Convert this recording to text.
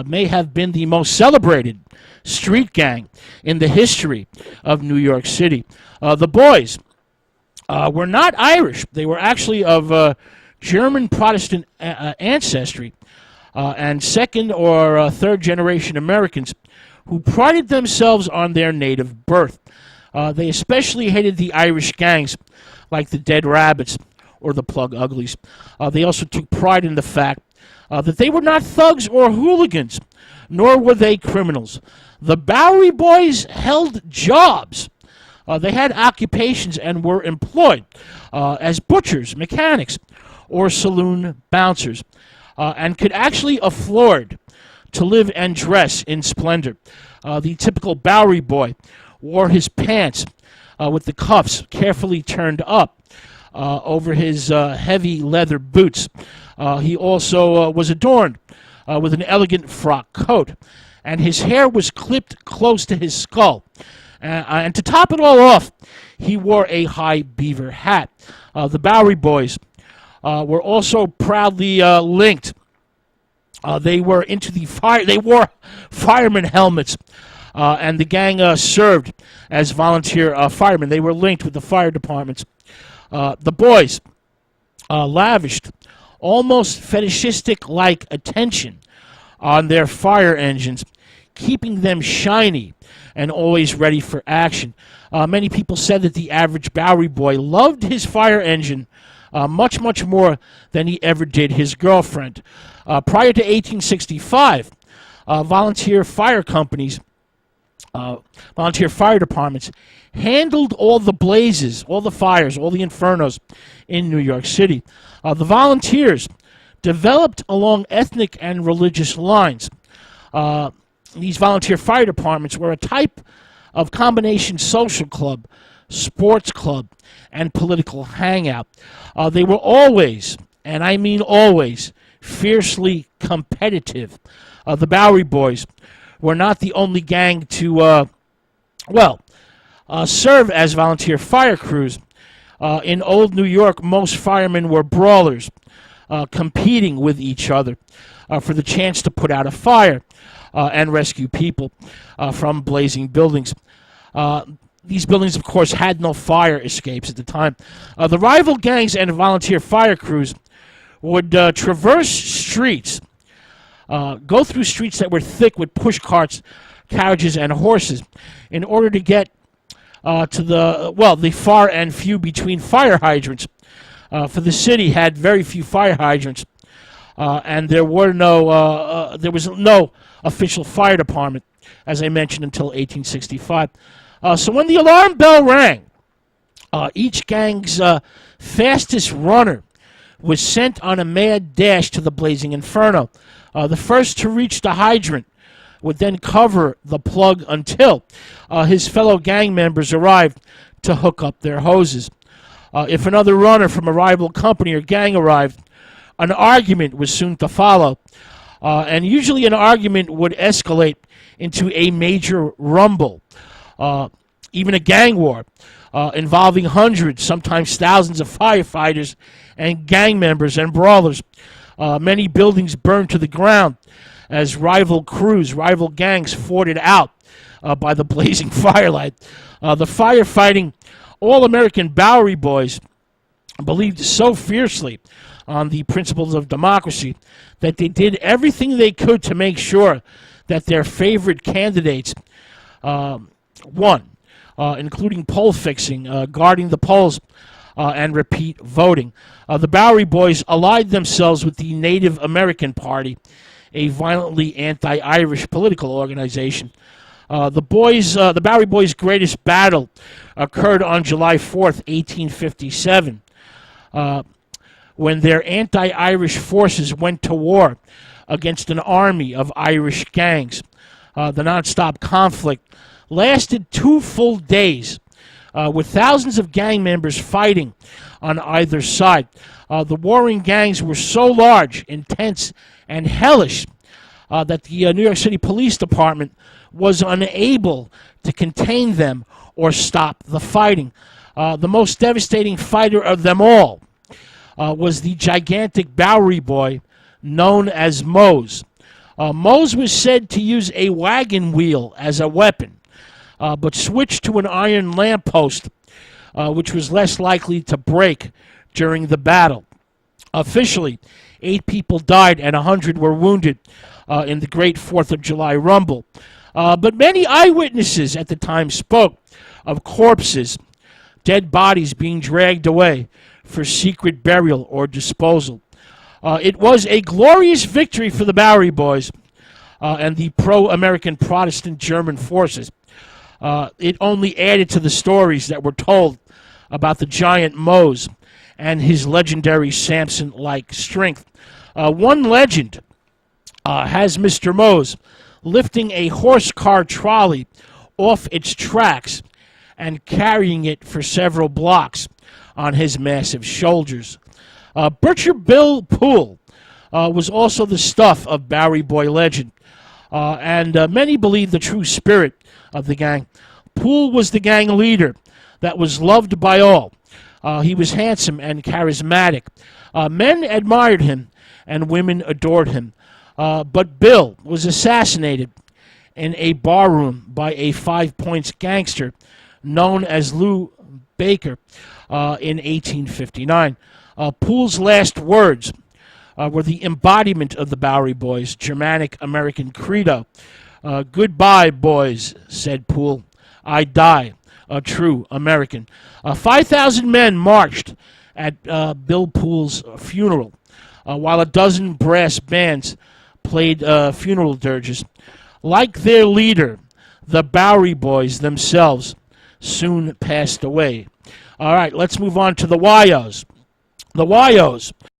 may have been the most celebrated street gang in the history of New York City. The boys were not Irish. They were actually of German Protestant ancestry and second or third generation Americans who prided themselves on their native birth. They especially hated the Irish gangs like the Dead Rabbits or the Plug Uglies. They also took pride in the fact that they were not thugs or hooligans, nor were they criminals. The Bowery boys held jobs. They had occupations and were employed as butchers, mechanics, or saloon bouncers, and could actually afford to live and dress in splendor. The typical Bowery boy wore his pants with the cuffs carefully turned up over his heavy leather boots. He also was adorned with an elegant frock coat, and his hair was clipped close to his skull. And to top it all off, he wore a high beaver hat. The Bowery boys were also proudly linked. They were into the fire. They wore fireman helmets, and the gang served as volunteer firemen. They were linked with the fire departments. The boys lavished almost fetishistic-like attention on their fire engines, keeping them shiny and always ready for action. Many people said that the average Bowery boy loved his fire engine much, much more than he ever did his girlfriend. Prior to 1865, volunteer fire companies, volunteer fire departments handled all the blazes, all the fires, all the infernos in New York City. The volunteers developed along ethnic and religious lines. These volunteer fire departments were a type of combination social club, sports club, and political hangout. They were always, and I mean always, fiercely competitive. The Bowery boys were not the only gang to, serve as volunteer fire crews. In old New York, most firemen were brawlers, competing with each other for the chance to put out a fire and rescue people from blazing buildings. These buildings, of course, had no fire escapes at the time. The rival gangs and volunteer fire crews would traverse streets, go through streets that were thick with push carts, carriages, and horses in order to get to the far and few between fire hydrants. For the city had very few fire hydrants, and there was no official fire department, as I mentioned, until 1865. So when the alarm bell rang, each gang's fastest runner was sent on a mad dash to the blazing inferno. The first to reach the hydrant would then cover the plug until his fellow gang members arrived to hook up their hoses. If another runner from a rival company or gang arrived, an argument was soon to follow, and usually an argument would escalate into a major rumble, even a gang war, involving hundreds, sometimes thousands of firefighters and gang members and brawlers. Many buildings burned to the ground as rival crews, rival gangs fought it out by the blazing firelight. The firefighting all-American Bowery boys believed so fiercely on the principles of democracy that they did everything they could to make sure that their favorite candidates won, including poll fixing, guarding the polls, and repeat voting. The Bowery boys allied themselves with the Native American Party, a violently anti-Irish political organization. The Bowery boys' greatest battle occurred on July 4th, 1857, when their anti-Irish forces went to war against an army of Irish gangs. The nonstop conflict lasted 2 full days, with thousands of gang members fighting on either side. The warring gangs were so large, intense, and hellish that the New York City Police Department was unable to contain them or stop the fighting. The most devastating fighter of them all was the gigantic Bowery boy known as Mose. Mose was said to use a wagon wheel as a weapon, but switched to an iron lamppost, which was less likely to break during the battle. Officially, 8 people died and 100 were wounded in the Great 4th of July Rumble. But many eyewitnesses at the time spoke of corpses, dead bodies being dragged away for secret burial or disposal. It was a glorious victory for the Bowery Boys and the pro-American Protestant German forces. It only added to the stories that were told about the giant Mose and his legendary Samson-like strength. One legend has Mr. Mose lifting a horse car trolley off its tracks and carrying it for several blocks on his massive shoulders. Butcher Bill Poole was also the stuff of Bowery Boy legend, and many believe the true spirit of the gang. Poole was the gang leader that was loved by all. He was handsome and charismatic. Men admired him, and women adored him. But Bill was assassinated in a barroom by a 5 Points gangster known as Lou Baker in 1859. Poole's last words were the embodiment of the Bowery Boys' Germanic American credo. "Goodbye, boys," said Poole. "I die a true American." 5,000 men marched at Bill Poole's funeral, while a dozen brass bands played funeral dirges. Like their leader, the Bowery Boys themselves soon passed away. All right, let's move on to the Wyos. The Wyos